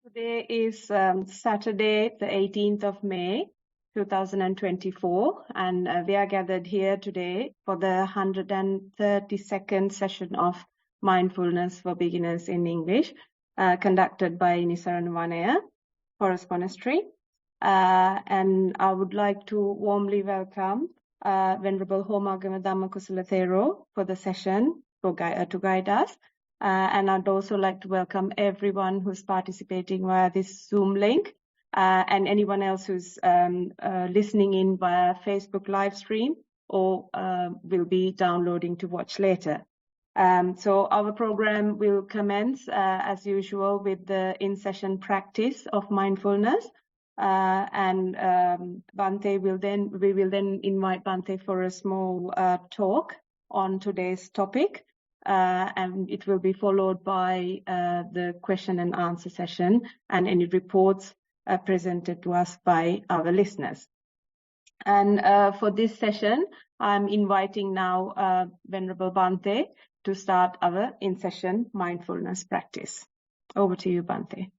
Today is Saturday, the 18th of May, 2024, and we are gathered here today for the 132nd session of Mindfulness for Beginners in English, conducted by Nissarana Vanaya, Forest Monastery. And I would like to warmly welcome Venerable Homagama Dhamma Kusala Thero for the session to guide us. And I'd also like to welcome everyone who's participating via this Zoom link and anyone else who's listening in via Facebook live stream or will be downloading to watch later. So our program will commence as usual with the in-session practice of mindfulness. And we will then invite Bhante for a small talk on today's topic. And it will be followed by the question and answer session and any reports presented to us by our listeners. And for this session, I'm inviting now Venerable Bhante to start our in-session mindfulness practice. Over to you, Bhante.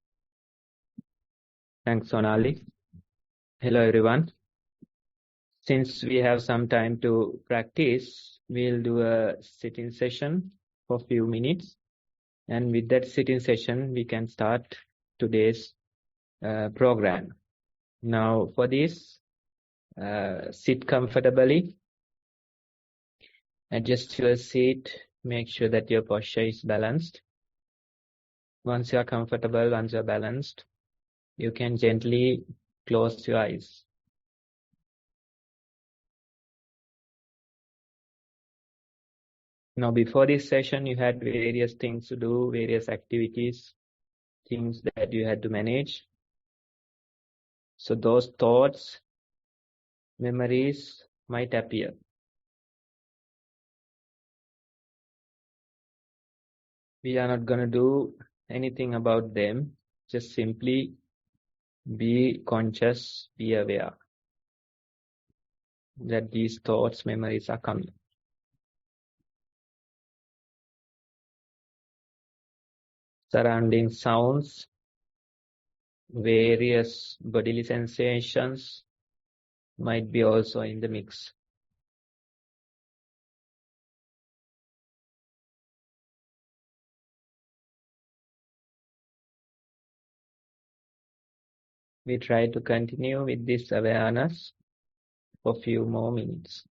Thanks, Sonali. Hello, everyone. Since we have some time to practice, we'll do a sitting session for a few minutes. And with that sitting session, we can start today's program. Now, for this, sit comfortably. Adjust your seat. Make sure that your posture is balanced. Once you are comfortable, once you are balanced, you can gently close your eyes. Now, before this session, you had various things to do, various activities, things that you had to manage. So those thoughts, memories might appear. We are not going to do anything about them. Just simply be conscious, be aware that these thoughts, memories are coming. Surrounding sounds, various bodily sensations might be also in the mix. We try to continue with this awareness for a few more minutes.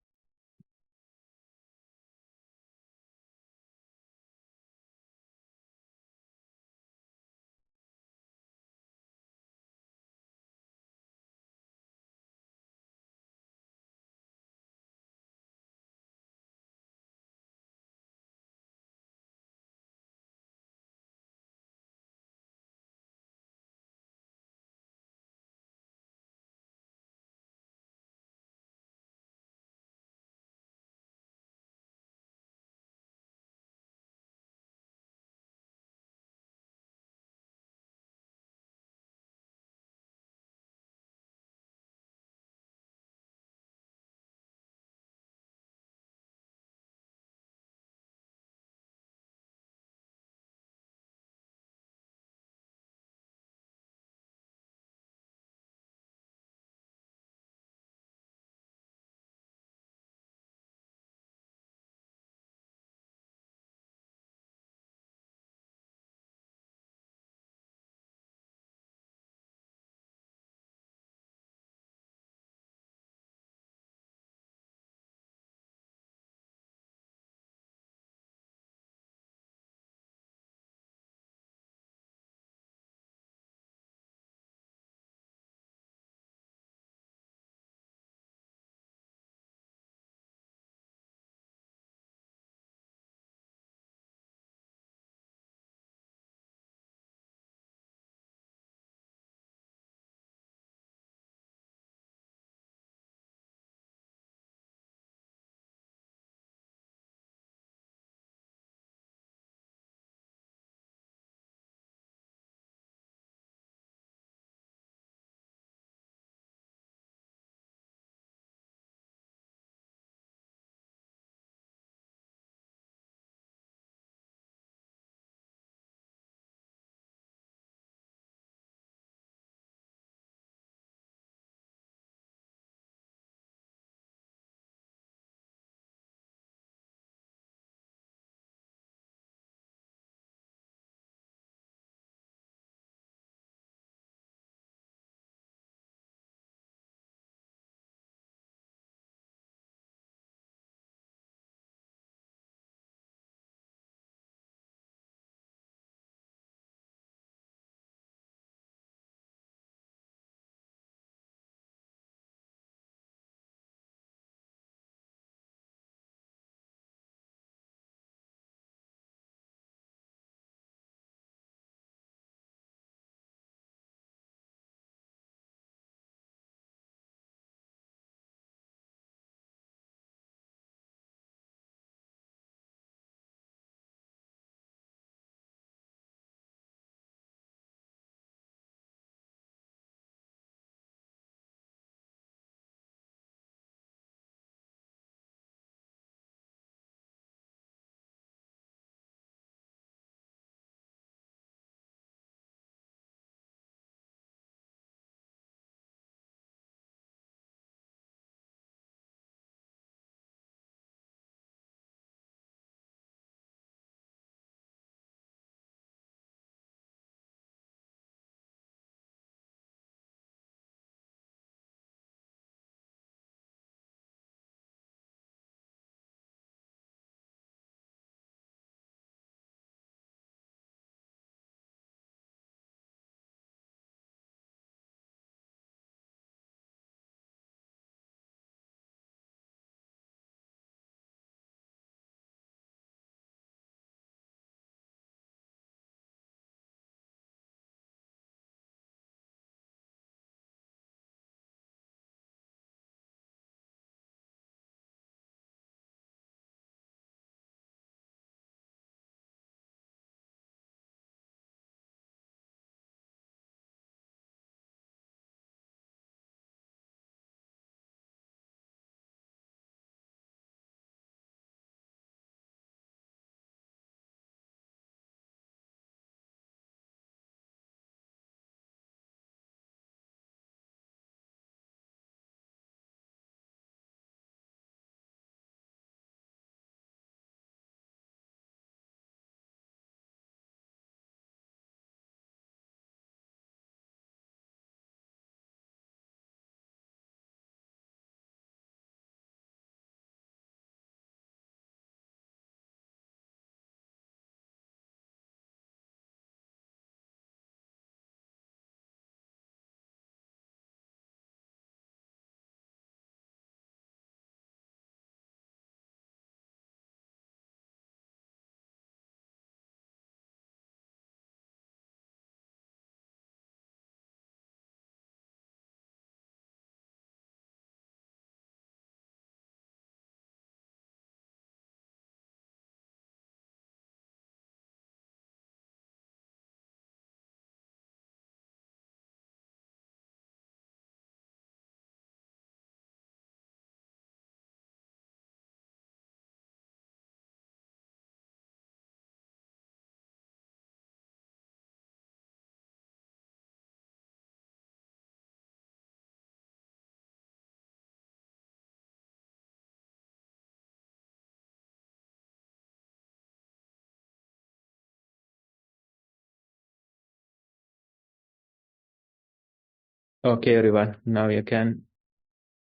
Okay, everyone. Now you can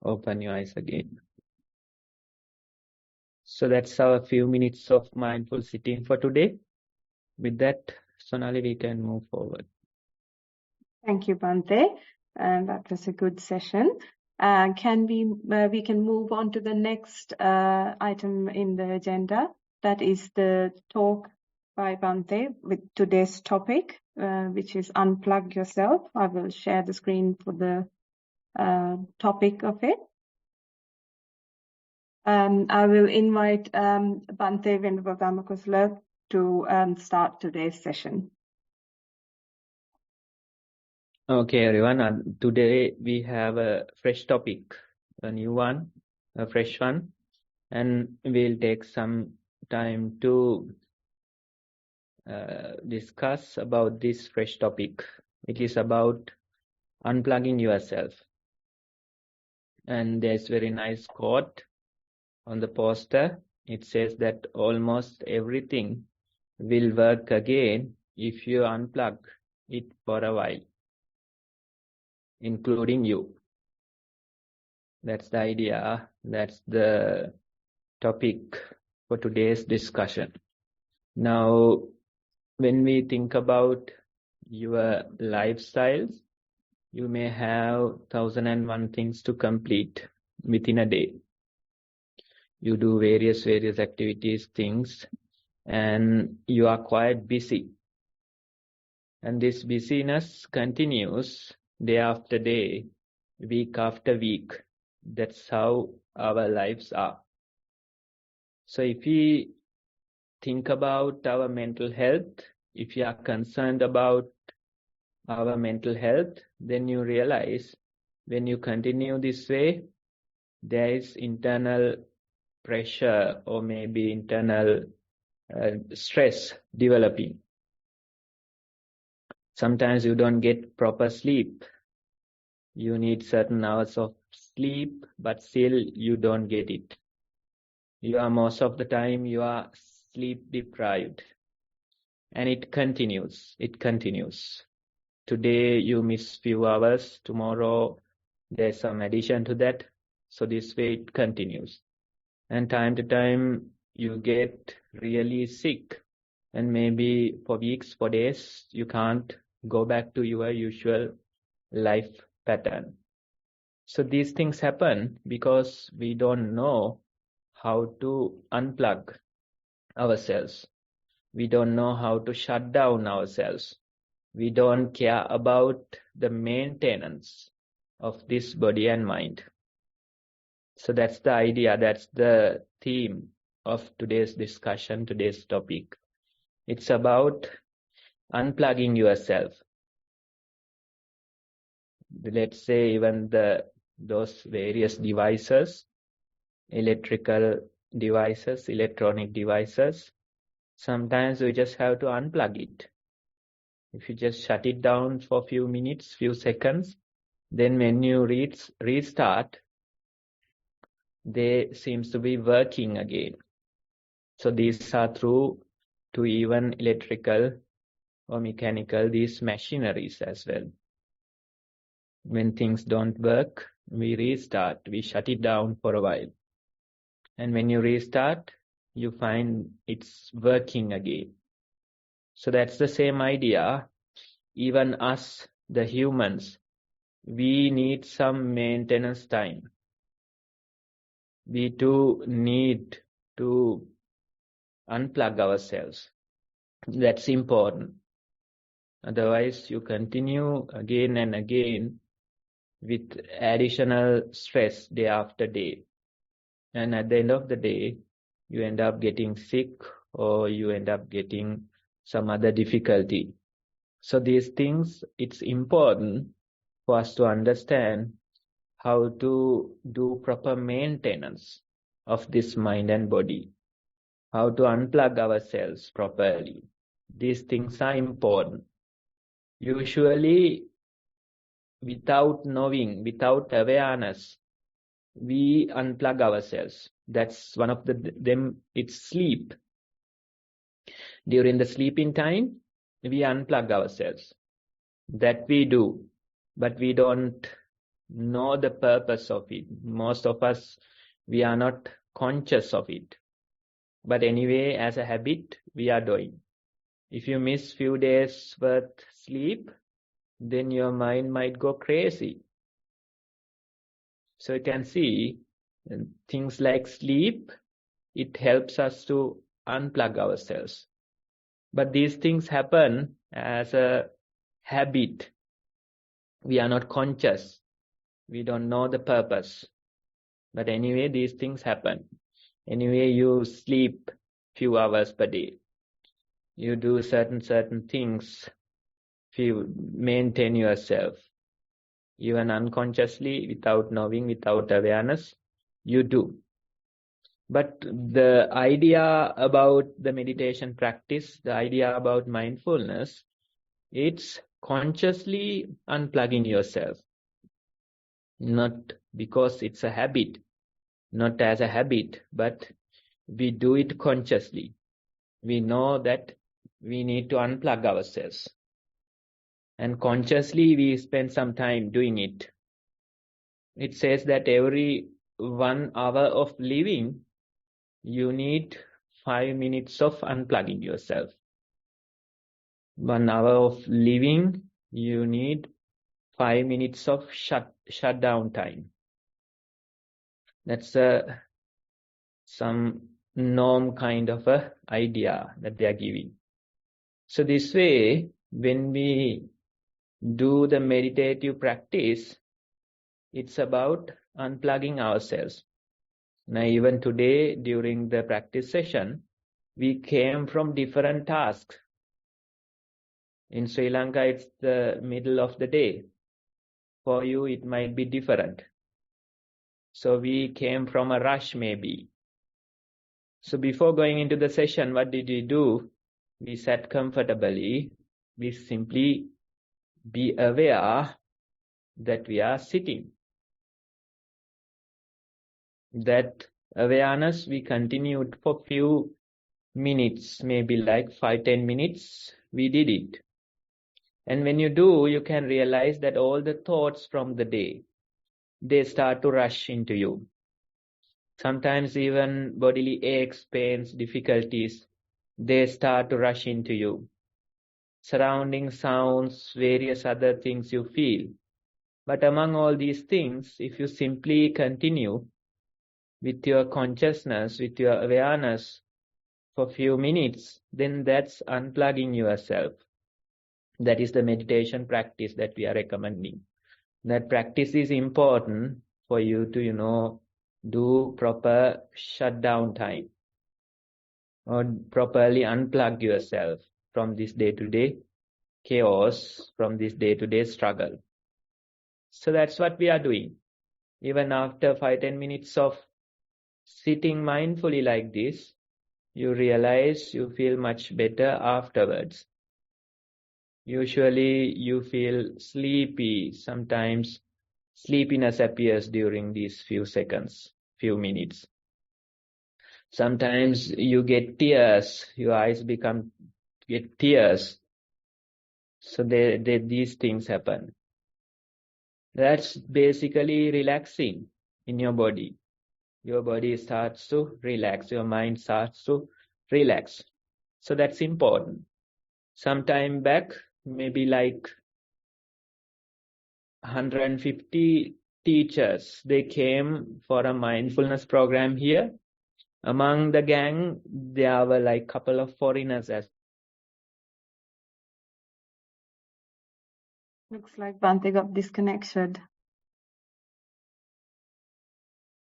open your eyes again. So that's our few minutes of mindful sitting for today. With that, Sonali, we can move forward. Thank you, Bhante. That was a good session. We can move on to the next item in the agenda. That is the talk by Bhante with today's topic, which is unplug yourself. I will share the screen for the topic of it. I will invite Bhante Venugopamal Kusala to start today's session. Okay, everyone. Today we have a fresh topic, a new one, a fresh one, and we'll take some time to discuss about this fresh topic. It is about unplugging yourself. And there's very nice quote on the poster. It says that almost everything will work again if you unplug it for a while, including you. That's the idea. That's the topic for today's discussion. Now, when we think about your lifestyles, you may have 1,001 things to complete within a day. You do various activities, things, and you are quite busy. And this busyness continues day after day, week after week. That's how our lives are. So if we think about our mental health, if you are concerned about our mental health, then you realize when you continue this way, there is internal pressure or maybe internal stress developing. Sometimes you don't get proper sleep. You need certain hours of sleep, but still you don't get it. Most of the time you are sleep deprived. And it continues. Today you miss few hours, tomorrow there's some addition to that. So this way it continues. And time to time you get really sick. And maybe for weeks, for days, you can't go back to your usual life pattern. So these things happen because we don't know how to unplug ourselves. We don't know how to shut down ourselves. We don't care about the maintenance of this body and mind. So that's the idea, that's the theme of today's discussion, today's topic. It's about unplugging yourself. Let's say even those various devices, electrical devices, electronic devices, sometimes we just have to unplug it. If you just shut it down for a few minutes, few seconds, then when you restart, they seems to be working again. So these are true to even electrical or mechanical, these machineries as well. When things don't work, we restart, we shut it down for a while. And when you restart, you find it's working again. So that's the same idea. Even us, the humans, we need some maintenance time. We too need to unplug ourselves. That's important. Otherwise, you continue again and again with additional stress day after day. And at the end of the day, you end up getting sick or you end up getting some other difficulty. So these things, it's important for us to understand how to do proper maintenance of this mind and body, how to unplug ourselves properly. These things are important. Usually, without knowing, without awareness, we unplug ourselves. That's one of them, it's sleep. During the sleeping time, we unplug ourselves. That we do. but we don't know the purpose of it. Most of us, we are not conscious of it. But anyway, as a habit, we are doing. If you miss few days worth sleep, then your mind might go crazy. So you can see things like sleep, it helps us to unplug ourselves. But these things happen as a habit. We are not conscious. We don't know the purpose. But anyway, these things happen. Anyway, you sleep few hours per day. You do certain things. You maintain yourself. Even unconsciously, without knowing, without awareness, you do. But the idea about the meditation practice, the idea about mindfulness, it's consciously unplugging yourself. Not because it's a habit, not as a habit, but we do it consciously. We know that we need to unplug ourselves. And consciously we spend some time doing it. It says that every 1 hour of living, you need 5 minutes of unplugging yourself. 1 hour of living, you need 5 minutes of shutdown time. That's some norm kind of a idea that they are giving. So this way, when we do the meditative practice, it's about unplugging ourselves. Now, even today, during the practice session, we came from different tasks. In Sri Lanka, it's the middle of the day. For you, it might be different. So we came from a rush maybe. So before going into the session, what did we do? We sat comfortably. We simply be aware that we are sitting. That awareness we continued for few minutes, maybe like 5-10 minutes, we did it. And when you do, you can realize that all the thoughts from the day, they start to rush into you. Sometimes even bodily aches, pains, difficulties, they start to rush into you. Surrounding sounds, various other things you feel. But among all these things, if you simply continue with your consciousness, with your awareness for a few minutes, then that's unplugging yourself. That is the meditation practice that we are recommending. That practice is important for you to, do proper shutdown time or properly unplug yourself from this day-to-day chaos, from this day-to-day struggle. So that's what we are doing. Even after 5-10 minutes of sitting mindfully like this, you realize you feel much better afterwards. Usually you feel sleepy. Sometimes sleepiness appears during these few seconds, few minutes. Sometimes you get tears. Your eyes get tears. So these things happen. That's basically relaxing in your body. Your body starts to relax. Your mind starts to relax. So that's important. Some time back, maybe like 150 teachers, they came for a mindfulness program here. Among the gang, there were like couple of foreigners as Looks like Bhante got disconnected.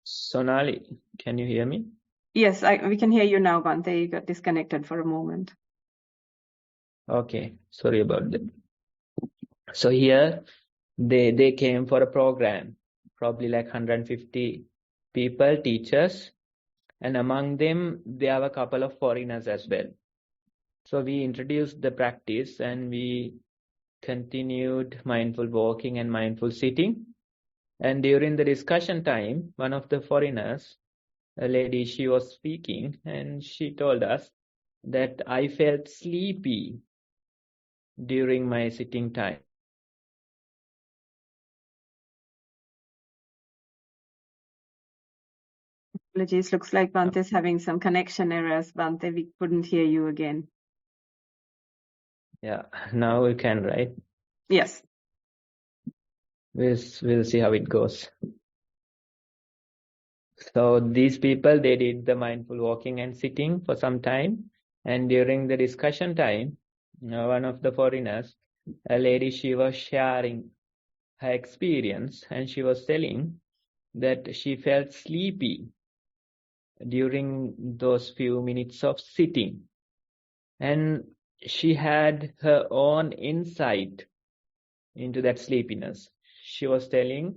Sonali, can you hear me? Yes, we can hear you now, Bhante. You got disconnected for a moment. Okay, sorry about that. So here, they came for a program, probably like 150 people, teachers, and among them, there were a couple of foreigners as well. So we introduced the practice and we continued mindful walking and mindful sitting. And during the discussion time, one of the foreigners, a lady, she was speaking and she told us that I felt sleepy during my sitting time. Apologies. Looks like Bhante is having some connection errors. Bhante, we couldn't hear you again. Yeah, now we can, right? Yes. We'll see how it goes. So these people, they did the mindful walking and sitting for some time. And during the discussion time, one of the foreigners, a lady, she was sharing her experience, and she was telling that she felt sleepy during those few minutes of sitting. And she had her own insight into that sleepiness. She was telling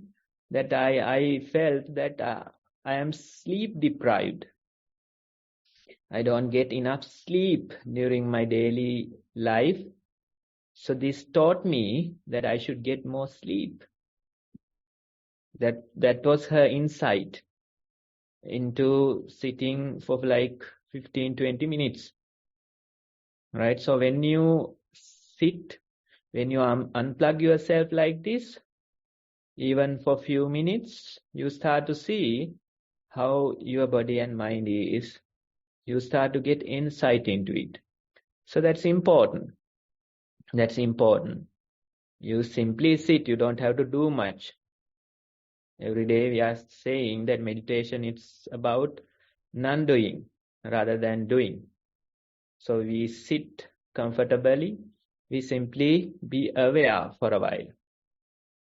that I felt that I am sleep deprived. I don't get enough sleep during my daily life. So this taught me that I should get more sleep. That was her insight into sitting for like 15-20 minutes. Right? So when you sit, when you unplug yourself like this, even for few minutes, you start to see how your body and mind is. You start to get insight into it. So that's important. That's important. You simply sit. You don't have to do much. Every day we are saying that meditation is about non-doing rather than doing. So we sit comfortably. We simply be aware for a while.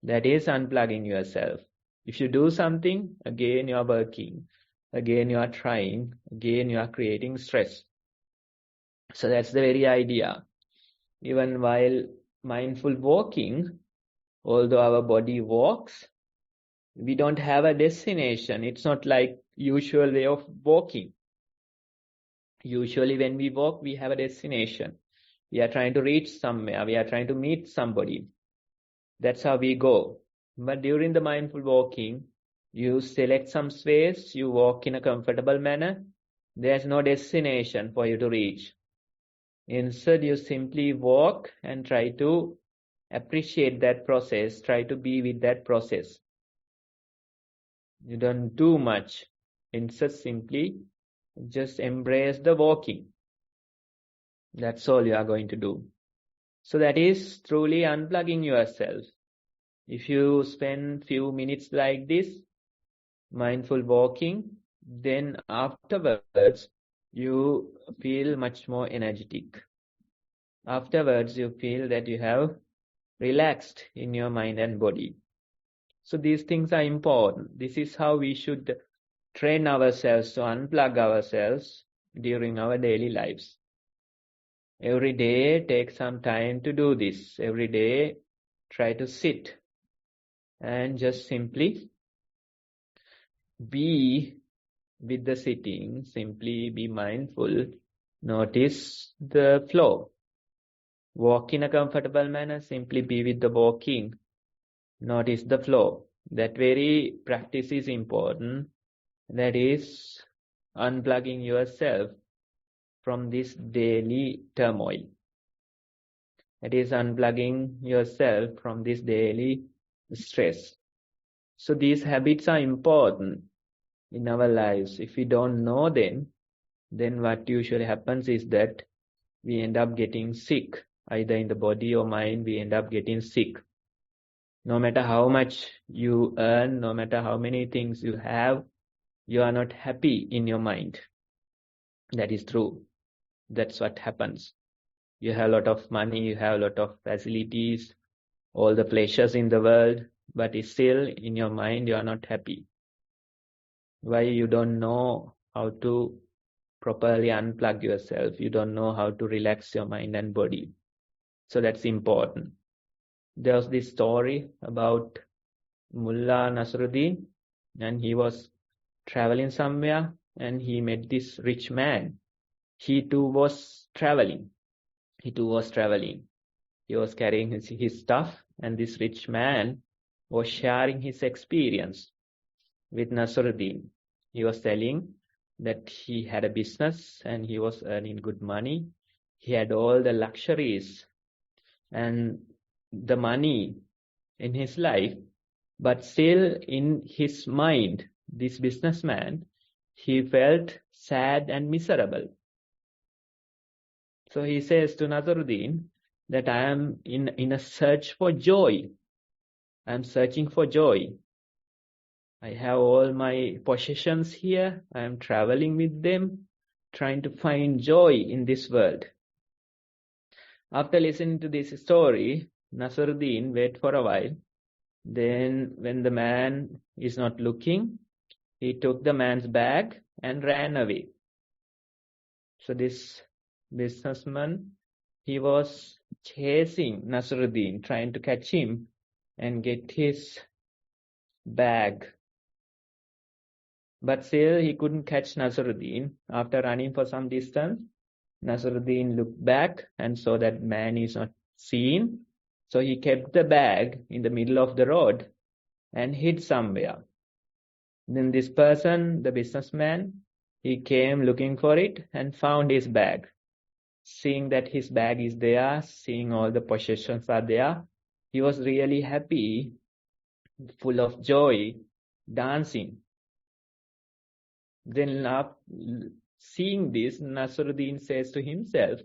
That is unplugging yourself. If you do something, again you are working. Again you are trying. Again you are creating stress. So that's the very idea. Even while mindful walking, although our body walks, we don't have a destination. It's not like usual way of walking. Usually when we walk, we have a destination. We are trying to reach somewhere. We are trying to meet somebody. That's how we go. But during the mindful walking, you select some space, you walk in a comfortable manner. There's no destination for you to reach. Instead, you simply walk and try to appreciate that process, try to be with that process. You don't do much. Instead, simply just embrace the walking. That's all you are going to do. So that is truly unplugging yourself. If you spend few minutes like this, mindful walking, then afterwards, you feel much more energetic. Afterwards, you feel that you have relaxed in your mind and body. So these things are important. This is how we should train ourselves to unplug ourselves during our daily lives. Every day, take some time to do this. Every day, try to sit and just simply be with the sitting. Simply be mindful. Notice the flow. Walk in a comfortable manner. Simply be with the walking. Notice the flow. That very practice is important. That is unplugging yourself from this daily turmoil. That is unplugging yourself from this daily stress. So these habits are important in our lives. If we don't know them, then what usually happens is that we end up getting sick. Either in the body or mind, we end up getting sick. No matter how much you earn, no matter how many things you have, you are not happy in your mind. That is true. That's what happens. You have a lot of money, you have a lot of facilities, all the pleasures in the world, but still in your mind you are not happy. Why? You don't know how to properly unplug yourself. You don't know how to relax your mind and body. So that's important. There was this story about Mullah Nasruddin, and he was traveling somewhere and he met this rich man. He too was traveling. He was carrying his stuff, and this rich man was sharing his experience with Nasruddin. He was telling that he had a business and he was earning good money. He had all the luxuries and the money in his life, but still in his mind, this businessman, he felt sad and miserable. So he says to Nazaruddin that I am in a search for joy. I am searching for joy. I have all my possessions here. I am traveling with them, trying to find joy in this world. After listening to this story, Nazaruddin wait for a while. Then when the man is not looking, he took the man's bag and ran away. So this businessman, he was chasing Nazaruddin, trying to catch him and get his bag. But still he couldn't catch Nazaruddin. After running for some distance, Nazaruddin looked back and saw that man is not seen. So he kept the bag in the middle of the road and hid somewhere. Then this person, the businessman, he came looking for it and found his bag. Seeing that his bag is there, seeing all the possessions are there, he was really happy, full of joy, dancing. Then seeing this, Nazaruddin says to himself,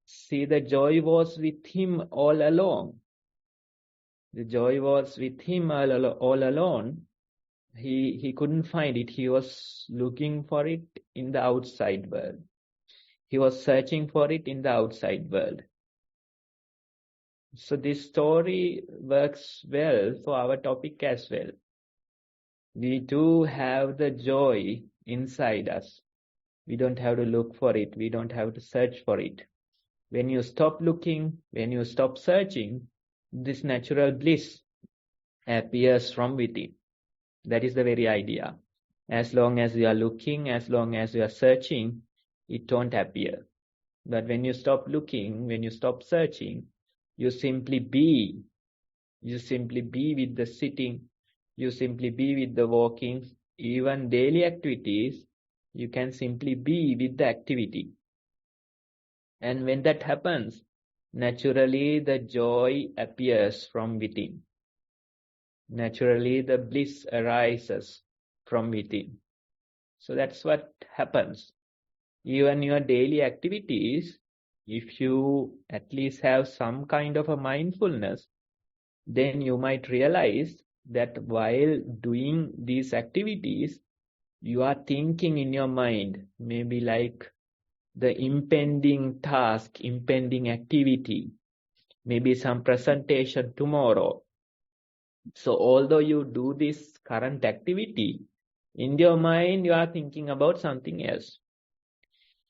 see, the joy was with him all along. The joy was with him all alone. He couldn't find it. He was looking for it in the outside world. He was searching for it in the outside world. So this story works well for our topic as well. We do have the joy inside us. We don't have to look for it. We don't have to search for it. When you stop looking, when you stop searching, this natural bliss appears from within. That is the very idea. As long as you are looking, as long as you are searching, it won't appear. But when you stop looking, when you stop searching, you simply be. You simply be with the sitting. You simply be with the walking. Even daily activities, you can simply be with the activity. And when that happens, naturally the joy appears from within. Naturally the bliss arises from within. So that's what happens. Even your daily activities, if you at least have some kind of a mindfulness, then you might realize that while doing these activities, you are thinking in your mind, maybe like the impending task, impending activity, maybe some presentation tomorrow. So although you do this current activity, in your mind you are thinking about something else.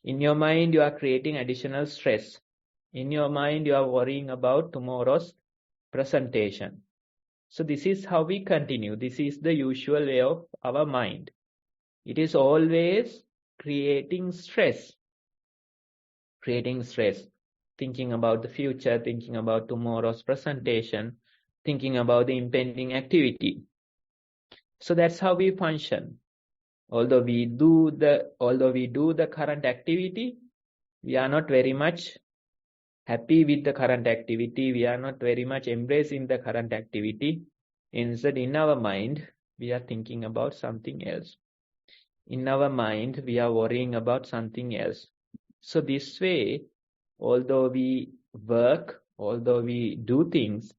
In your mind, you are creating additional stress. In your mind, you are worrying about tomorrow's presentation. So this is how we continue. This is the usual way of our mind. It is always creating stress. Creating stress. Thinking about the future, thinking about tomorrow's presentation, thinking about the impending activity. So that's how we function. Although we do the current activity, we are not very much happy with the current activity. We are not very much embracing the current activity. Instead, in our mind, we are thinking about something else. In our mind, we are worrying about something else. So this way, although we work, although we do things,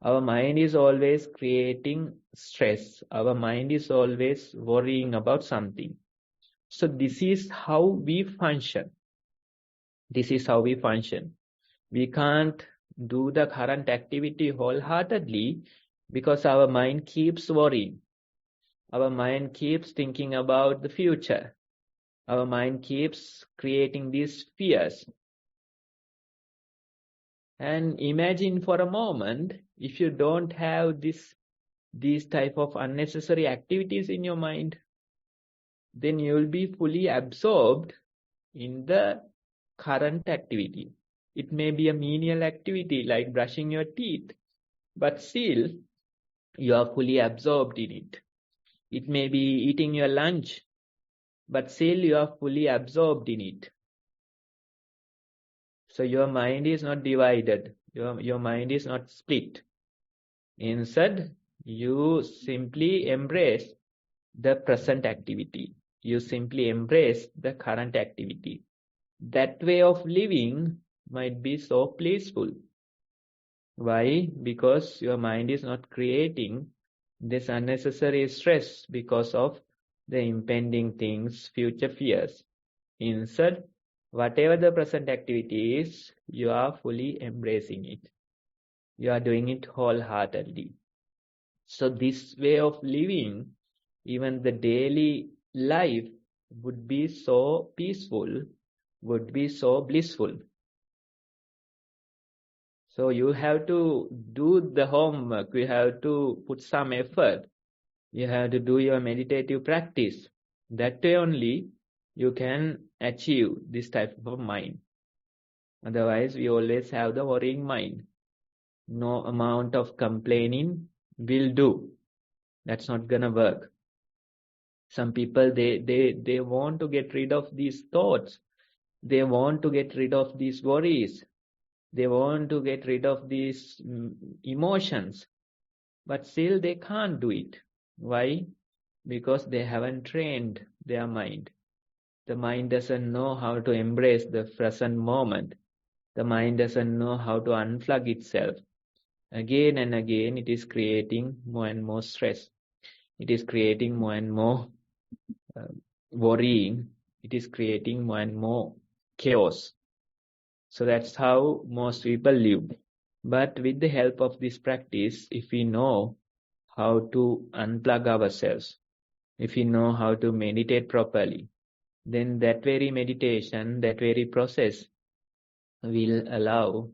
our mind is always creating stress. Our mind is always worrying about something. So this is how we function. This is how we function. We can't do the current activity wholeheartedly because our mind keeps worrying. Our mind keeps thinking about the future. Our mind keeps creating these fears. And imagine for a moment, if you don't have these type of unnecessary activities in your mind, then you will be fully absorbed in the current activity. It may be a menial activity like brushing your teeth, but still you are fully absorbed in it. It may be eating your lunch, but still you are fully absorbed in it. So your mind is not divided. Your mind is not split. Instead, you simply embrace the present activity. you simply embrace the current activity. That way of living might be so peaceful. Why? Because your mind is not creating this unnecessary stress because of the impending things, future fears. Instead, whatever the present activity is, you are fully embracing it. You are doing it wholeheartedly. So this way of living, even the daily life would be so peaceful, would be so blissful. So you have to do the homework, you have to put some effort, you have to do your meditative practice. That way only you can achieve this type of mind. Otherwise, we always have the worrying mind. No amount of complaining will do. That's not gonna work. Some people, they want to get rid of these thoughts. They want to get rid of these worries. They want to get rid of these emotions. But still they can't do it. Why? Because they haven't trained their mind. The mind doesn't know how to embrace the present moment. The mind doesn't know how to unplug itself. Again and again, it is creating more and more stress. It is creating more and more worrying. It is creating more and more chaos. So that's how most people live. But with the help of this practice, if we know how to unplug ourselves, if we know how to meditate properly, then that very meditation, that very process will allow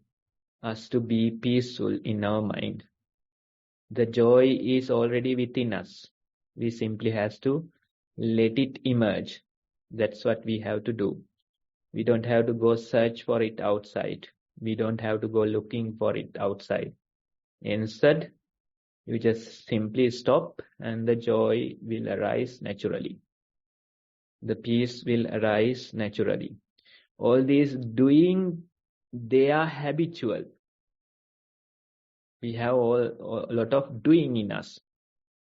us to be peaceful in our mind. The joy is already within us. We simply have to let it emerge. That's what we have to do. We don't have to go search for it outside. We don't have to go looking for it outside. Instead, you just simply stop and the joy will arise naturally. The peace will arise naturally. All these doing, they are habitual. We have a lot of doing in us.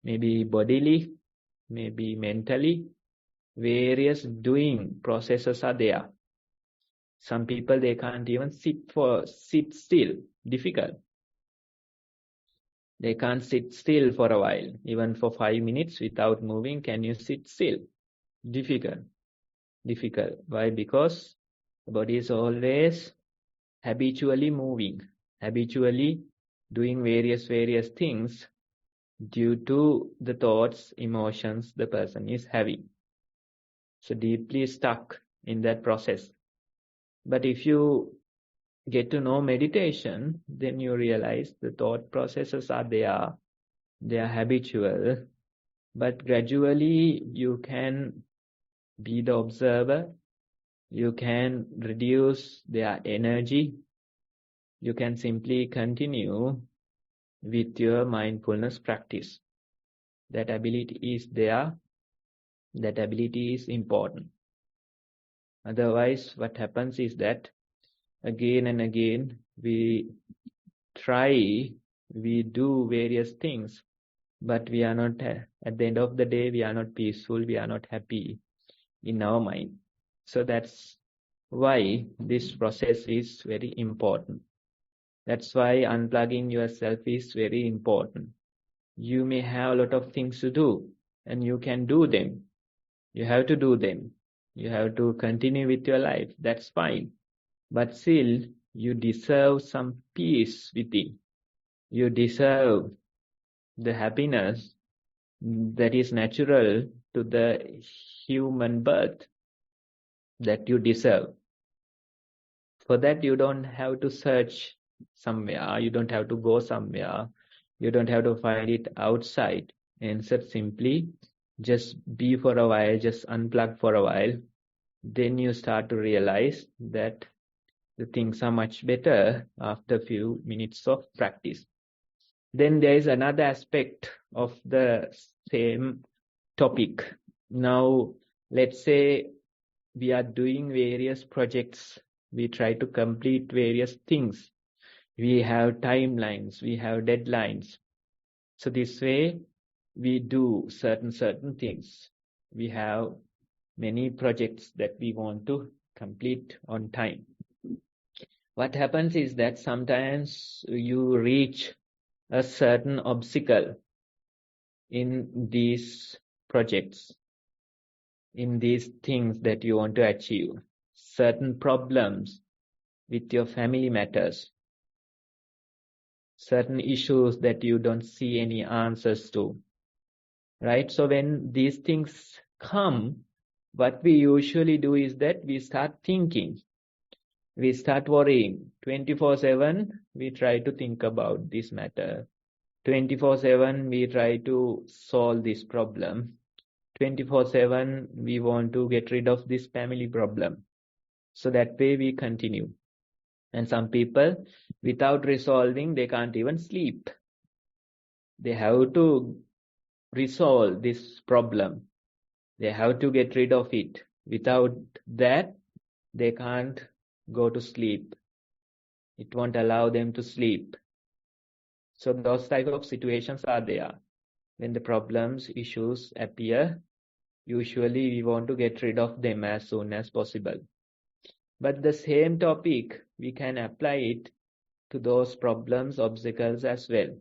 Maybe bodily, maybe mentally. Various doing processes are there. Some people, they can't even sit still. Difficult. They can't sit still for a while. Even for 5 minutes without moving, can you sit still? Difficult. Difficult. Why? Because the body is always habitually moving, habitually doing various things due to the thoughts, emotions the person is having. So deeply stuck in that process. But if you get to know meditation, then you realize the thought processes are there, they are habitual, but gradually you can be the observer, you can reduce their energy, you can simply continue with your mindfulness practice. That ability is there, that ability is important. Otherwise, what happens is that again and again we try, we do various things, but we are not, at the end of the day, we are not peaceful, we are not happy in our mind. So that's why this process is very important. That's why unplugging yourself is very important. You may have a lot of things to do, and you can do them. You have to do them. You have to continue with your life. That's fine. But still, you deserve some peace within. You deserve the happiness that is natural to the human birth that you deserve. For that, you don't have to search somewhere. You don't have to go somewhere. You don't have to find it outside. Instead, simply just be for a while, just unplug for a while. Then you start to realize that the things are much better after a few minutes of practice. Then there is another aspect of the same topic. Now, let's say we are doing various projects. We try to complete various things. We have timelines, we have deadlines. So this way, we do certain things. We have many projects that we want to complete on time. What happens is that sometimes you reach a certain obstacle in these projects, in these things that you want to achieve, certain problems with your family matters, certain issues that you don't see any answers to, right? So when these things come, what we usually do is that we start thinking, we start worrying. 24/7, we try to think about this matter. 24/7, we try to solve this problem. 24/7, we want to get rid of this family problem. So that way we continue. And some people, without resolving, they can't even sleep. They have to resolve this problem. They have to get rid of it. Without that, they can't go to sleep. It won't allow them to sleep. So those type of situations are there. When the problems, issues appear, usually we want to get rid of them as soon as possible. But the same topic, we can apply it to those problems, obstacles as well.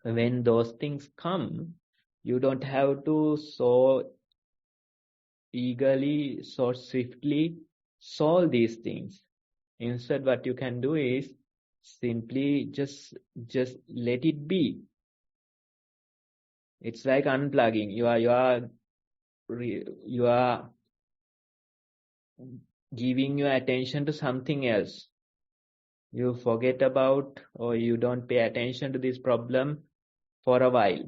When those things come, you don't have to so eagerly, so swiftly solve these things. Instead, what you can do is simply just let it be. It's like unplugging. You are giving your attention to something else. You forget about, or you don't pay attention to this problem for a while.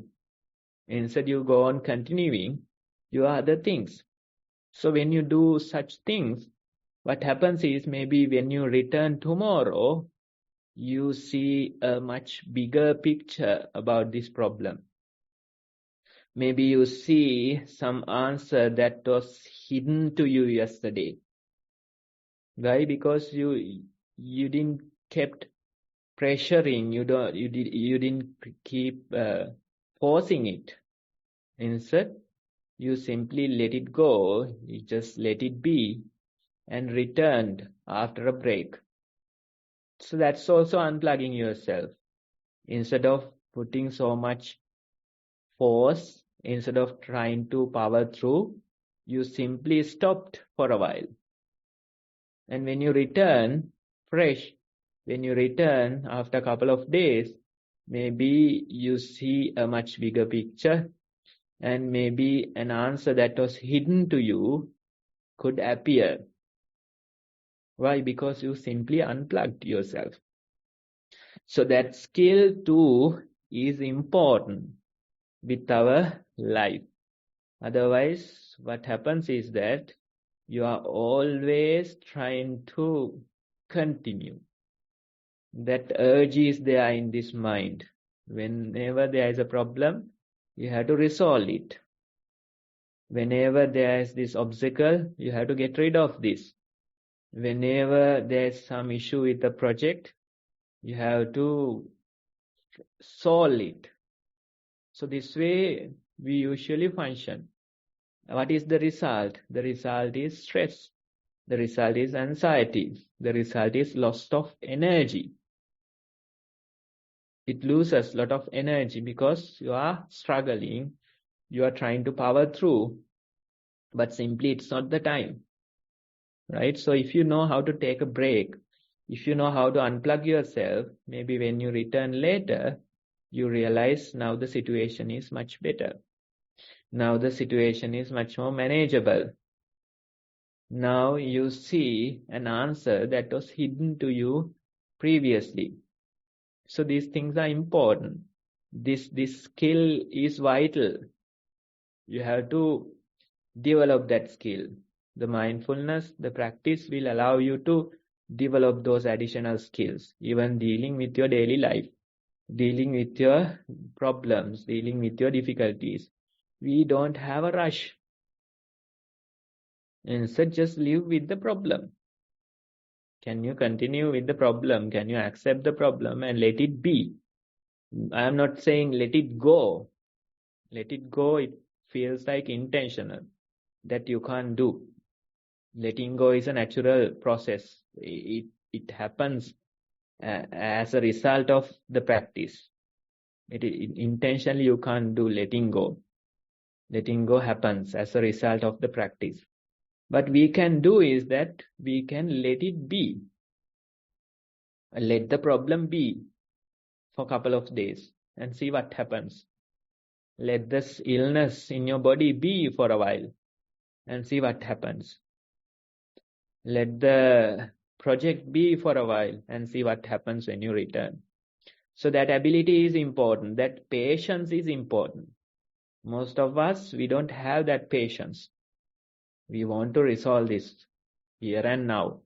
Instead, you go on continuing your other things. So when you do such things, what happens is maybe when you return tomorrow, you see a much bigger picture about this problem. Maybe you see some answer that was hidden to you yesterday. Why? Because you didn't kept pressuring. You didn't keep forcing it. Instead, you simply let it go. You just let it be, and returned after a break. So that's also unplugging yourself. Instead of putting so much force, instead of trying to power through, you simply stopped for a while. And when you return fresh, when you return after a couple of days, maybe you see a much bigger picture, and maybe an answer that was hidden to you could appear. Why? Because you simply unplugged yourself. So that skill too is important with our life. Otherwise, what happens is that you are always trying to continue. That urge is there in this mind. Whenever there is a problem, you have to resolve it. Whenever there is this obstacle, you have to get rid of this. Whenever there is some issue with the project, you have to solve it. So this way we usually function. What is the result? The result is stress. The result is anxiety. The result is loss of energy. It loses a lot of energy because you are struggling. You are trying to power through, but simply it's not the time. Right? So if you know how to take a break, if you know how to unplug yourself, maybe when you return later, you realize now the situation is much better. Now the situation is much more manageable. Now you see an answer that was hidden to you previously. So these things are important. This skill is vital. You have to develop that skill. The mindfulness, the practice will allow you to develop those additional skills, even dealing with your daily life, dealing with your problems, dealing with your difficulties. We don't have a rush. Instead, just live with the problem. Can you continue with the problem? Can you accept the problem and let it be? I am not saying let it go. Let it go, it feels like intentional. that you can't do. Letting go is a natural process. It happens as a result of the practice. Intentionally you can't do letting go. Letting go happens as a result of the practice. What we can do is that we can let it be. Let the problem be for a couple of days and see what happens. Let this illness in your body be for a while and see what happens. Let the project be for a while and see what happens when you return. So that ability is important. That patience is important. Most of us, we don't have that patience. We want to resolve this here and now.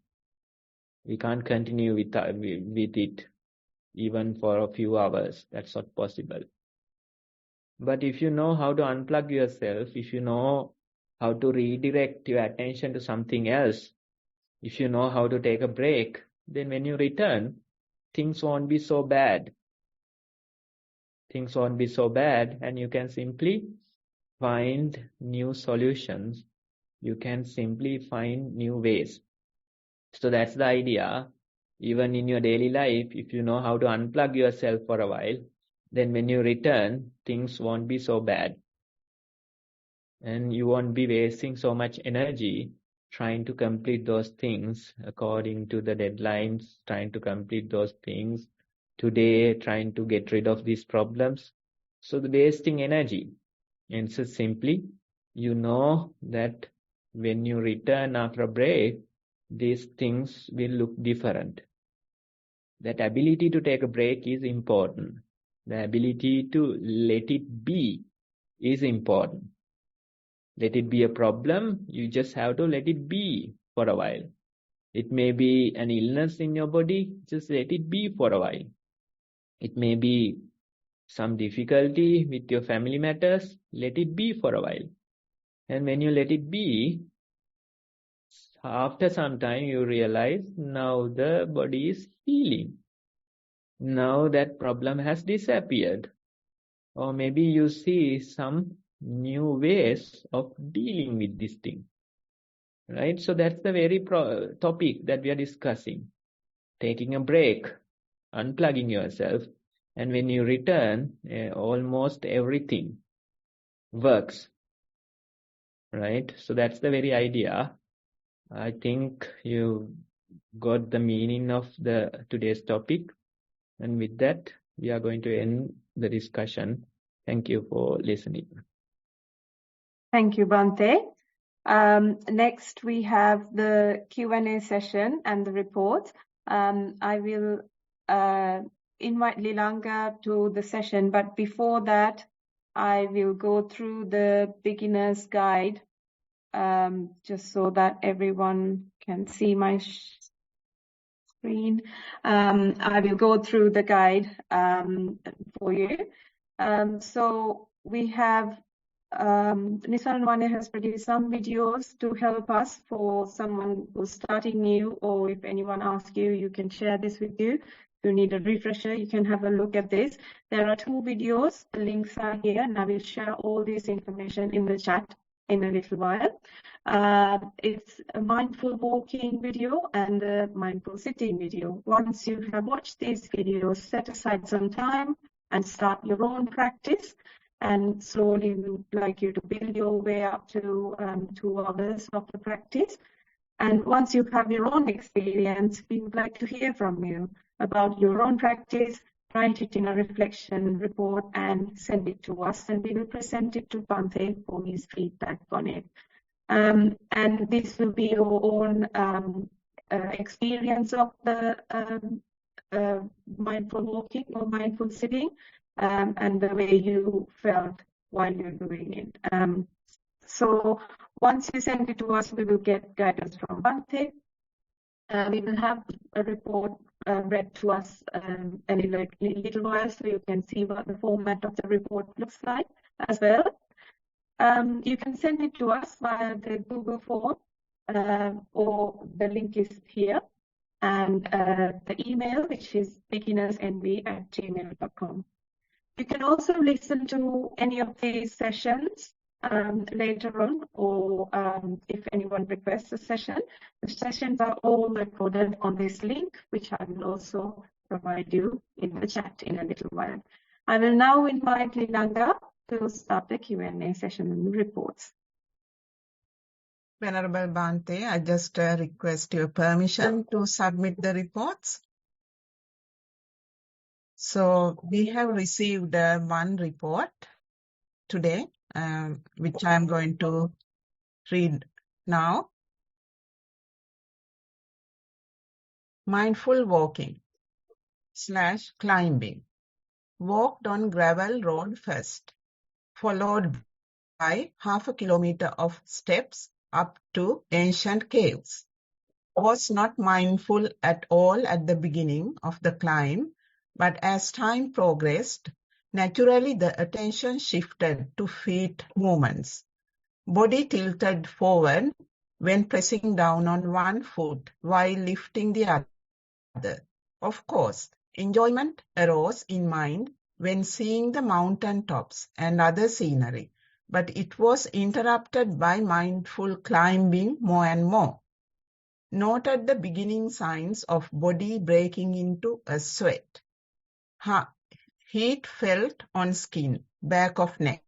We can't continue with it even for a few hours. That's not possible. But if you know how to unplug yourself, if you know how to redirect your attention to something else, if you know how to take a break, then when you return, things won't be so bad. Things won't be so bad, and you can simply find new solutions. You can simply find new ways. So that's the idea. Even in your daily life, if you know how to unplug yourself for a while, then when you return, things won't be so bad. And you won't be wasting so much energy trying to complete those things according to the deadlines, trying to complete those things today, trying to get rid of these problems. So the wasting energy. And so simply, you know that when you return after a break, these things will look different. That ability to take a break is important. The ability to let it be is important. Let it be a problem. You just have to let it be for a while. It may be an illness in your body. Just let it be for a while. It may be some difficulty with your family matters. Let it be for a while. And when you let it be, after some time you realize now the body is healing. Now that problem has disappeared. Or maybe you see some new ways of dealing with this thing. Right? So that's the very topic that we are discussing. Taking a break, unplugging yourself. And when you return, almost everything works. Right? So that's the very idea. I think you got the meaning of today's topic. And with that, we are going to end the discussion. Thank you for listening. Thank you, Bhante. Next, we have the Q&A session and the report. I will invite Lilanga to the session, but before that, I will go through the beginner's guide, just so that everyone can see my screen. I will go through the guide for you. So we have Nissarana Vanaya has produced some videos to help us for someone who's starting new, or if anyone asks you, you can share this with you. If you need a refresher, you can have a look at this. There are 2 videos. The links are here, and I will share all this information in the chat in a little while. It's a mindful walking video and a mindful sitting video. Once you have watched these videos, set aside some time and start your own practice. And slowly we would like you to build your way up to 2 hours of the practice. And once you have your own experience, we would like to hear from you about your own practice. Write it in a reflection report and send it to us, and we will present it to Bhante for his feedback on it. And this will be your own experience of the mindful walking or mindful sitting. And the way you felt while you're doing it. So once you send it to us, we will get guidance from Bhante. We will have a report read to us in a little while, so you can see what the format of the report looks like as well. You can send it to us via the Google form, or the link is here, and the email, which is beginnersnv@gmail.com. You can also listen to any of these sessions later on, or if anyone requests a session. The sessions are all recorded on this link, which I will also provide you in the chat in a little while. I will now invite Lilanga to start the Q&A session and the reports. Venerable Bhante, I just request your permission to submit the reports. So we have received one report today, which I am going to read now. Mindful walking / climbing. Walked on gravel road first, followed by half a kilometer of steps up to ancient caves. Was not mindful at all at the beginning of the climb, but as time progressed, naturally the attention shifted to feet movements. Body tilted forward when pressing down on one foot while lifting the other. Of course, enjoyment arose in mind when seeing the mountain tops and other scenery, but it was interrupted by mindful climbing more and more. Noted the beginning signs of body breaking into a sweat. Heat felt on skin, back of neck,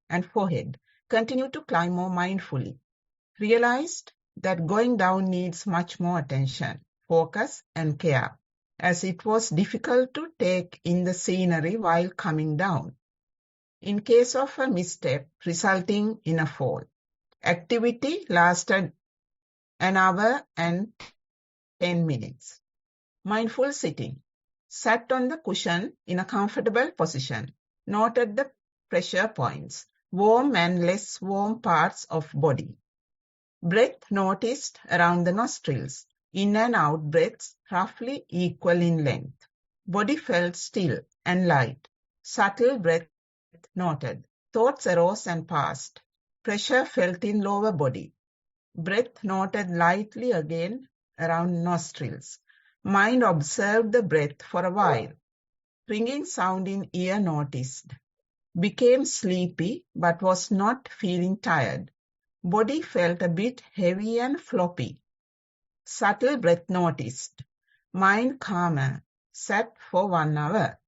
and forehead. Continued to climb more mindfully. Realized that going down needs much more attention, focus, and care, as it was difficult to take in the scenery while coming down. In case of a misstep resulting in a fall, activity lasted an hour and 10 minutes. Mindful sitting. Sat on the cushion in a comfortable position. Noted the pressure points, warm and less warm parts of body. Breath noticed around the nostrils. In and out breaths roughly equal in length. Body felt still and light. Subtle breath noted. Thoughts arose and passed. Pressure felt in lower body. Breath noted lightly again around nostrils. Mind observed the breath for a while. Ringing sound in ear noticed. Became sleepy but was not feeling tired. Body felt a bit heavy and floppy. Subtle breath noticed. Mind calmer. Sat for 1 hour.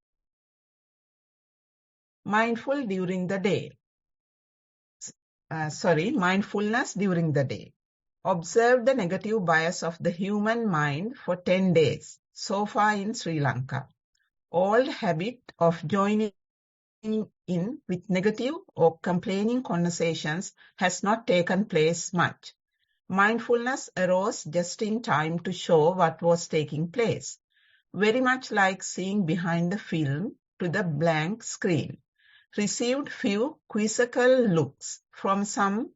Mindful during the day. Mindfulness during the day. Observe the negative bias of the human mind for 10 days, so far in Sri Lanka. Old habit of joining in with negative or complaining conversations has not taken place much. Mindfulness arose just in time to show what was taking place, very much like seeing behind the film to the blank screen. Received few quizzical looks from some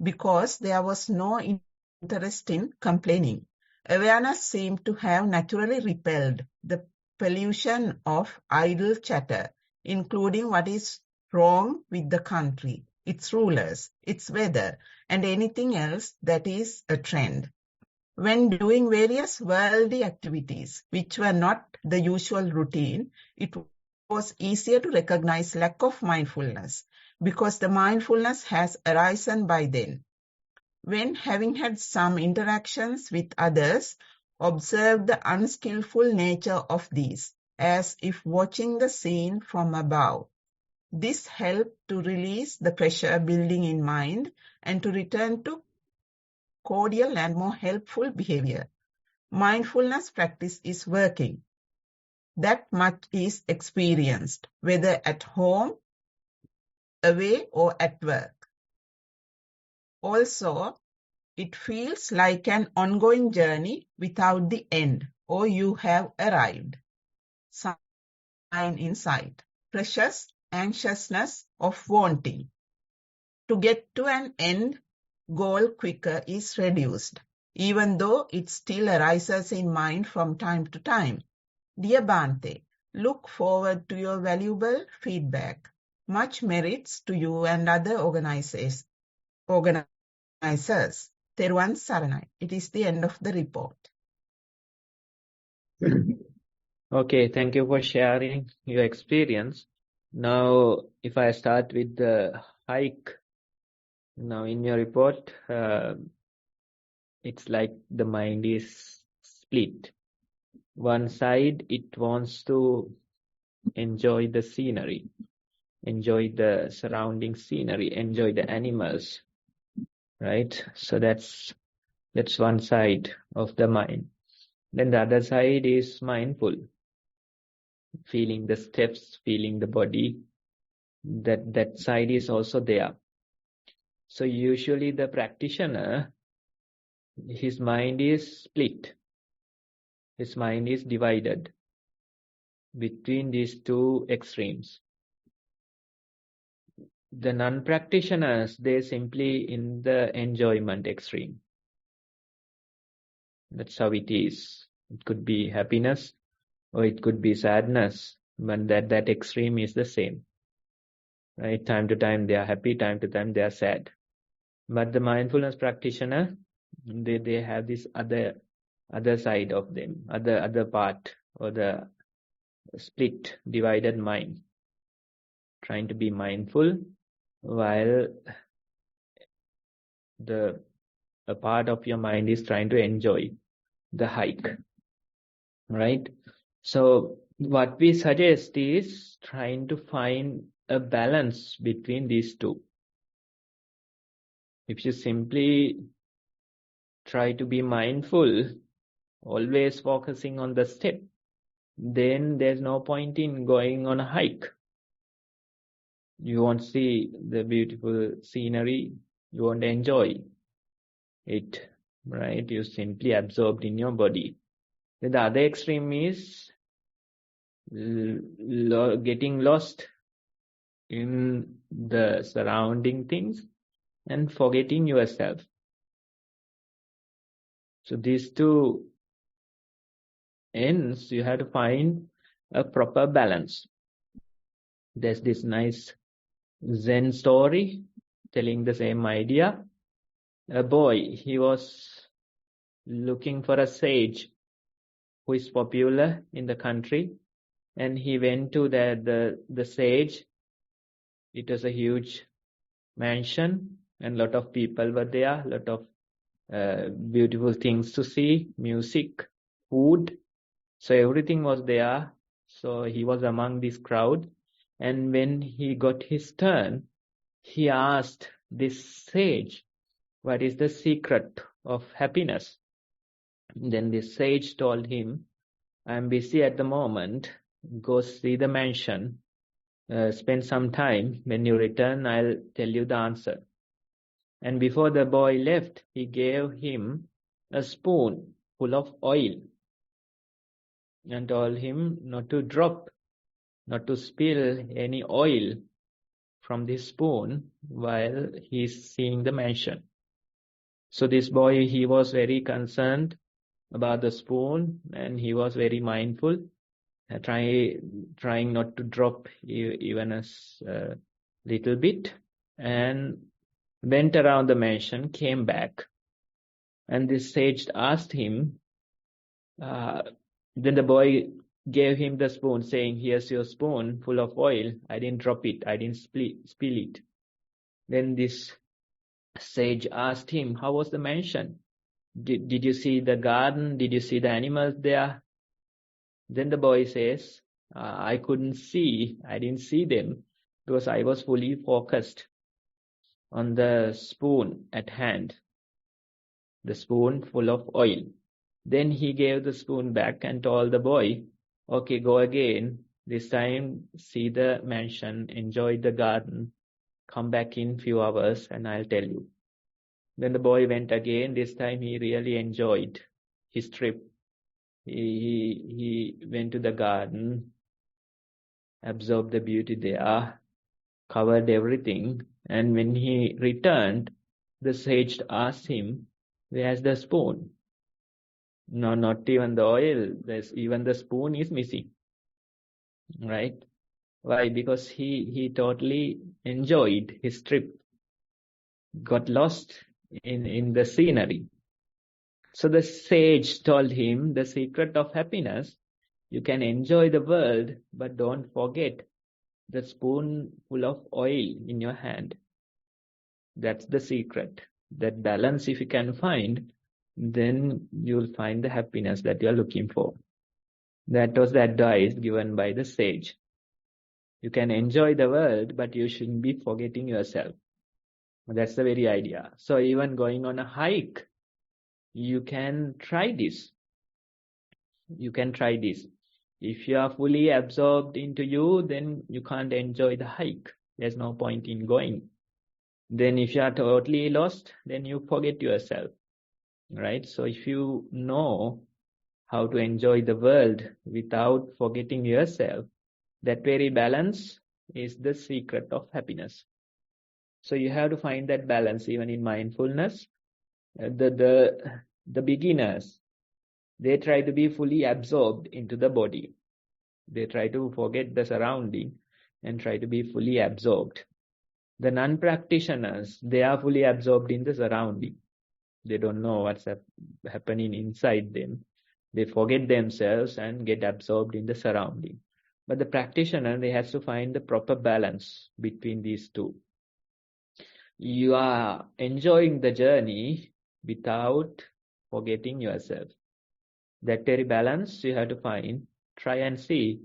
because there was no interest in complaining. Awareness seemed to have naturally repelled the pollution of idle chatter, including what is wrong with the country, its rulers, its weather, and anything else that is a trend. When doing various worldly activities, which were not the usual routine, it was easier to recognize lack of mindfulness, because the mindfulness has arisen by then. When having had some interactions with others, observe the unskillful nature of these, as if watching the scene from above. This helped to release the pressure building in mind and to return to cordial and more helpful behavior. Mindfulness practice is working. That much is experienced, whether at home, away, or at work. Also, it feels like an ongoing journey without the end, or you have arrived. Sign in sight. Precious anxiousness of wanting. To get to an end goal quicker is reduced, even though it still arises in mind from time to time. Dear Bhante, look forward to your valuable feedback. Much merits to you and other organizers. Theruvan Saranai. It is the end of the report. Okay, thank you for sharing your experience. Now, if I start with the hike. Now in your report, it's like the mind is split. One side, it wants to enjoy the scenery, enjoy the surrounding scenery, enjoy the animals, right? So that's one side of the mind. Then the other side is mindful, feeling the steps, feeling the body. That side is also there. So usually the practitioner, his mind is split. His mind is divided between these two extremes. The non-practitioners, they're simply in the enjoyment extreme. That's how it is. It could be happiness or it could be sadness, but that extreme is the same. Right? Time to time they are happy, time to time they are sad. But the mindfulness practitioner, they have this other side of them, other part, or the split, divided mind, trying to be mindful while a part of your mind is trying to enjoy the hike, right? So what we suggest is trying to find a balance between these two. If you simply try to be mindful, always focusing on the step, then there's no point in going on a hike. You won't see the beautiful scenery, you won't enjoy it, right? You're simply absorbed in your body. Then the other extreme is getting lost in the surrounding things and forgetting yourself. So these two ends, you have to find a proper balance. There's this nice Zen story telling the same idea. A boy, he was looking for a sage who is popular in the country, and he went to the sage. It was a huge mansion and a lot of people were there, a lot of beautiful things to see, music, food. So everything was there. So he was among this crowd. And when he got his turn, he asked this sage, what is the secret of happiness? Then the sage told him, I'm busy at the moment. Go see the mansion. Spend some time. When you return, I'll tell you the answer. And before the boy left, he gave him a spoon full of oil and told him not to drop, not to spill any oil from this spoon while he's seeing the mansion. So this boy, he was very concerned about the spoon and he was very mindful, trying not to drop even a little bit, and went around the mansion, came back, and this sage asked him, then the boy gave him the spoon saying, here's your spoon full of oil. I didn't drop it. I didn't spill it. Then this sage asked him, how was the mansion? Did you see the garden? Did you see the animals there? Then the boy says, I couldn't see. I didn't see them because I was fully focused on the spoon at hand, the spoon full of oil. Then he gave the spoon back and told the boy, okay, go again. This time, see the mansion, enjoy the garden, come back in few hours and I'll tell you. Then the boy went again. This time he really enjoyed his trip. He went to the garden, absorbed the beauty there, covered everything. And when he returned, the sage asked him, where's the spoon? No, not even the oil. Even the spoon is missing. Right? Why? Because he totally enjoyed his trip, got lost in the scenery. So the sage told him the secret of happiness, you can enjoy the world, but don't forget the spoon full of oil in your hand. That's the secret. That balance, if you can find, then you'll find the happiness that you're looking for. That was the advice given by the sage. You can enjoy the world, but you shouldn't be forgetting yourself. That's the very idea. So even going on a hike, you can try this. You can try this. If you are fully absorbed into you, then you can't enjoy the hike. There's no point in going. Then if you are totally lost, then you forget yourself, right? So if you know how to enjoy the world without forgetting yourself, that very balance is the secret of happiness. So you have to find that balance even in mindfulness. The beginners, they try to be fully absorbed into the body. They try to forget the surrounding and try to be fully absorbed. The non-practitioners, they are fully absorbed in the surrounding. They don't know what's happening inside them. They forget themselves and get absorbed in the surrounding. But the practitioner, they has to find the proper balance between these two. You are enjoying the journey without forgetting yourself. That very balance you have to find. Try and see.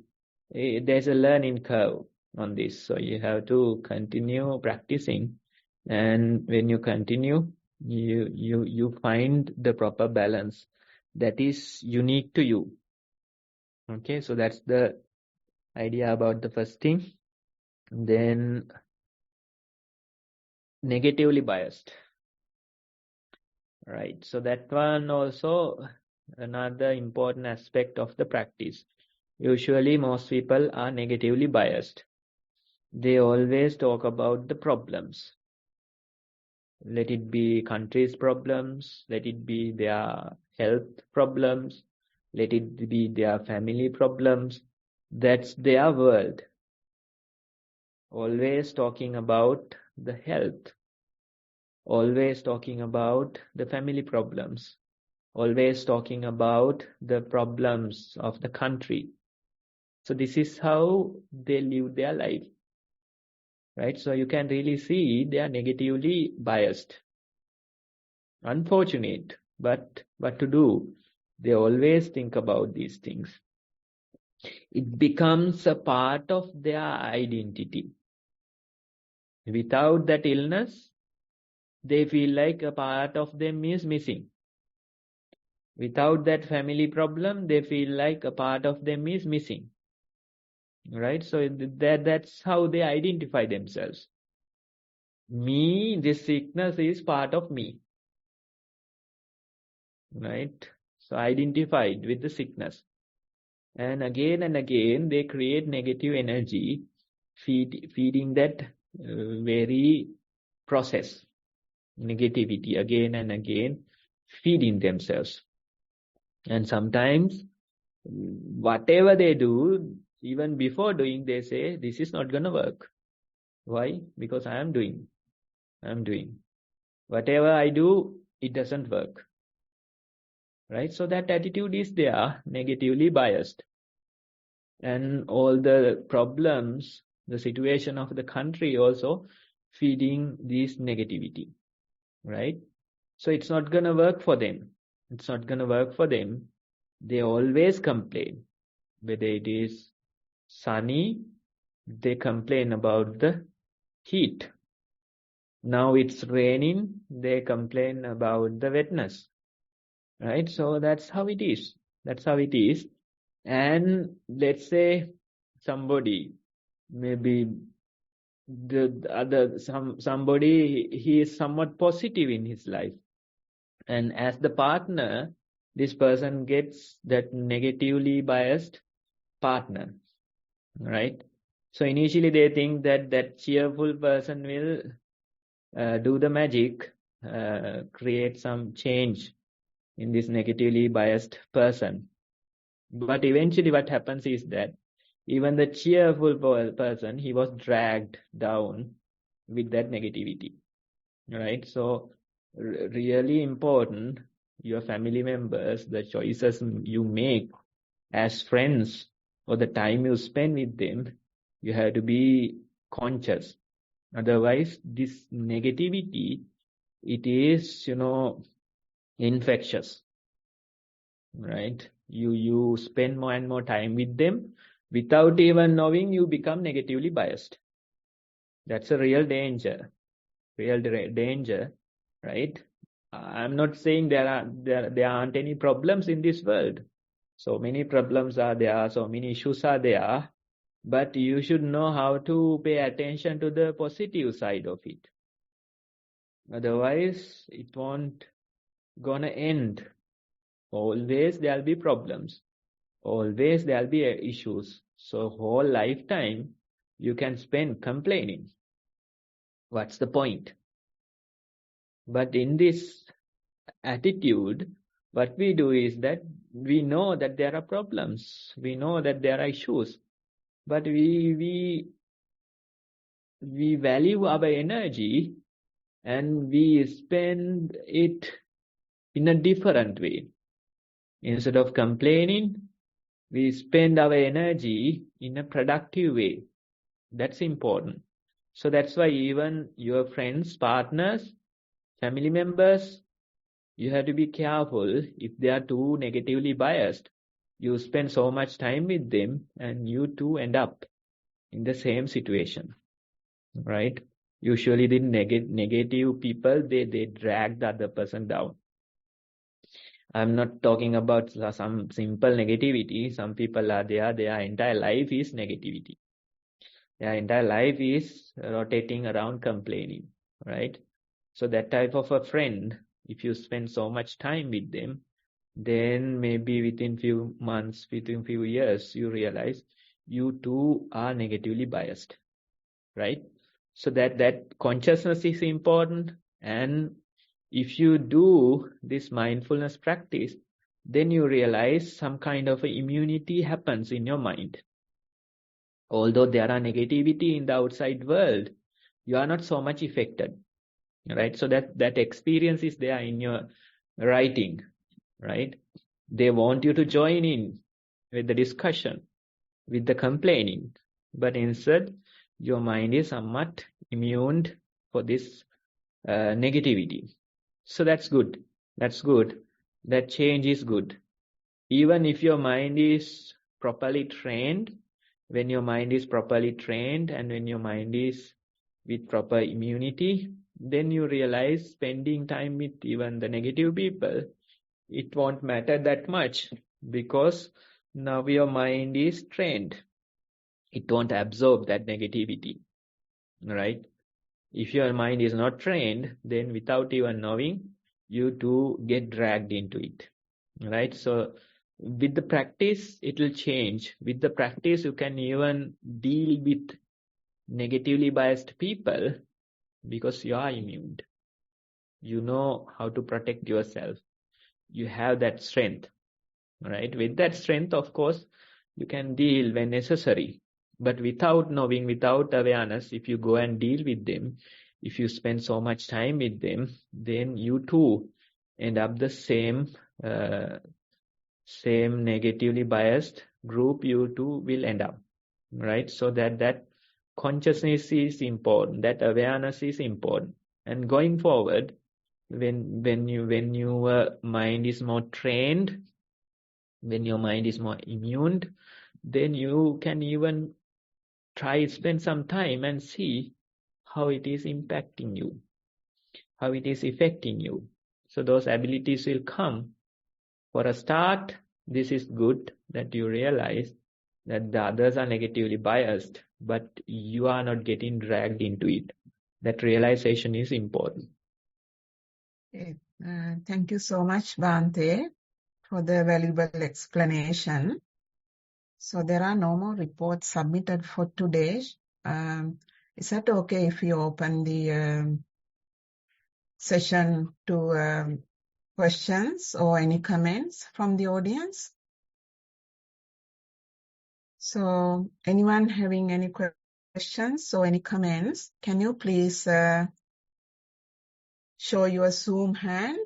There's a learning curve on this. So you have to continue practicing. And when you continue, you find the proper balance that is unique to you. Okay, so that's the idea about the first thing. Then negatively biased. Right, so that one also another important aspect of the practice. Usually most people are negatively biased. They always talk about the problems. Let it be country's problems, let it be their health problems, let it be their family problems. That's their world. Always talking about the health. Always talking about the family problems. Always talking about the problems of the country. So this is how they live their life. Right? So you can really see they are negatively biased. Unfortunate, but what to do? They always think about these things. It becomes a part of their identity. Without that illness, they feel like a part of them is missing. Without that family problem, they feel like a part of them is missing. Right? So that's how they identify themselves. Me, this sickness is part of me. Right? So identified with the sickness. And again, they create negative energy, feeding that very process. Negativity again and again, feeding themselves. And sometimes, whatever they do, even before doing, they say, this is not going to work. Why? Because I am doing. Whatever I do, it doesn't work. Right? So that attitude is there, negatively biased. And all the problems, the situation of the country also feeding this negativity. Right? So it's not going to work for them. It's not going to work for them. They always complain. Whether it is sunny, they complain about the heat. Now it's raining, they complain about the wetness. Right? So that's how it is. That's how it is. And let's say somebody, maybe somebody, he is somewhat positive in his life. And as the partner, this person gets that negatively biased partner. Right? So initially they think that cheerful person will do the magic, create some change in this negatively biased person. But eventually what happens is that even the cheerful person, he was dragged down with that negativity. Right? So really important, your family members, the choices you make as friends or the time you spend with them, you have to be conscious Otherwise, this negativity, it is, infectious, right? You spend more and more time with them without even knowing you become negatively biased. That's a real danger, right? I'm not saying there aren't any problems in this world. So many problems are there, so many issues are there, but you should know how to pay attention to the positive side of it. Otherwise, it won't gonna end. Always there'll be problems. Always there'll be issues. So whole lifetime you can spend complaining. What's the point? But in this attitude, what we do is that we know that there are problems. We know that there are issues. But we value our energy and we spend it in a different way. Instead of complaining, we spend our energy in a productive way. That's important. So that's why even your friends, partners, family members, you have to be careful if they are too negatively biased. You spend so much time with them and you too end up in the same situation, right? Usually the negative people, they drag the other person down. I'm not talking about some simple negativity. Some people are there, their entire life is negativity. Their entire life is rotating around complaining, right? So that type of a friend, if you spend so much time with them, then maybe within few months, within few years, you realize you too are negatively biased, right? So that consciousness is important. And if you do this mindfulness practice, then you realize some kind of immunity happens in your mind. Although there are negativity in the outside world, you are not so much affected, right? So that experience is there in your writing, right? They want you to join in with the discussion, with the complaining, but instead your mind is somewhat immune for this negativity. So that's good. That's good. That change is good. Even if your mind is properly trained, when your mind is properly trained and when your mind is with proper immunity, then you realize spending time with even the negative people, it won't matter that much because now your mind is trained. It won't absorb that negativity, right? If your mind is not trained, then without even knowing, you too get dragged into it, right? So with the practice, it will change. With the practice, you can even deal with negatively biased people because you are immune. You know how to protect yourself. You have that strength, right? With that strength, of course, you can deal when necessary. But without knowing, without awareness, if you go and deal with them, if you spend so much time with them, then you too end up the same negatively biased group. You too will end up, right? So that consciousness is important. That awareness is important. And going forward, when your mind is more trained, when your mind is more immune, then you can even spend some time and see how it is impacting you, how it is affecting you. So those abilities will come. For a start, this is good that you realize that the others are negatively biased, but you are not getting dragged into it. That realization is important. Okay. Thank you so much, Bhante, for the valuable explanation. So there are no more reports submitted for today. Is that okay if we open the session to questions or any comments from the audience? So anyone having any questions or any comments, can you please show your Zoom hand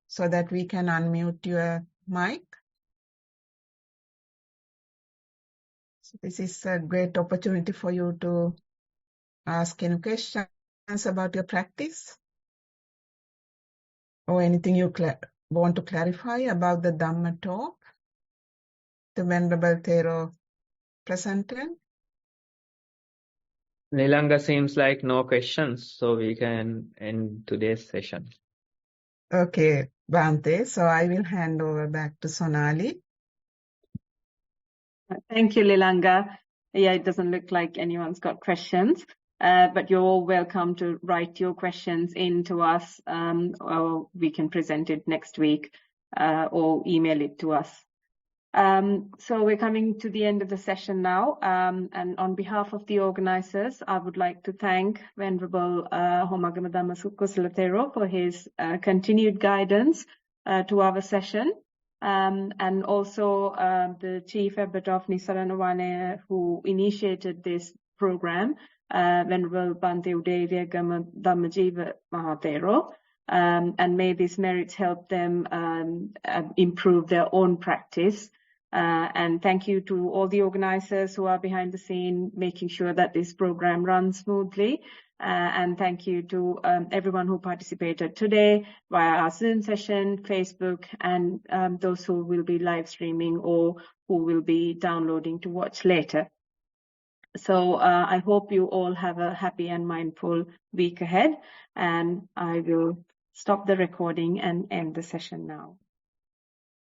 so that we can unmute your mic? So this is a great opportunity for you to ask any questions about your practice? Or anything you want to clarify about the Dhamma talk the Venerable Thero presented? Nilanga seems like no questions, so we can end today's session. Okay, Bhante. So I will hand over back to Sonali. Thank you, Lilanga. Yeah, it doesn't look like anyone's got questions, but you're all welcome to write your questions in to us, or we can present it next week, or email it to us. So we're coming to the end of the session now, and on behalf of the organizers, I would like to thank Venerable Homagama Dhamma Kusala Thero for his continued guidance to our session. And also the Chief Abbot of Nissarana Vanaya, who initiated this program, Venerable Bhante Udayagama Dhammajiva Mahathero. And may these merits help them improve their own practice. And thank you to all the organizers who are behind the scene, making sure that this program runs smoothly. And thank you to everyone who participated today via our Zoom session, Facebook, and those who will be live streaming or who will be downloading to watch later. So I hope you all have a happy and mindful week ahead, and I will stop the recording and end the session now.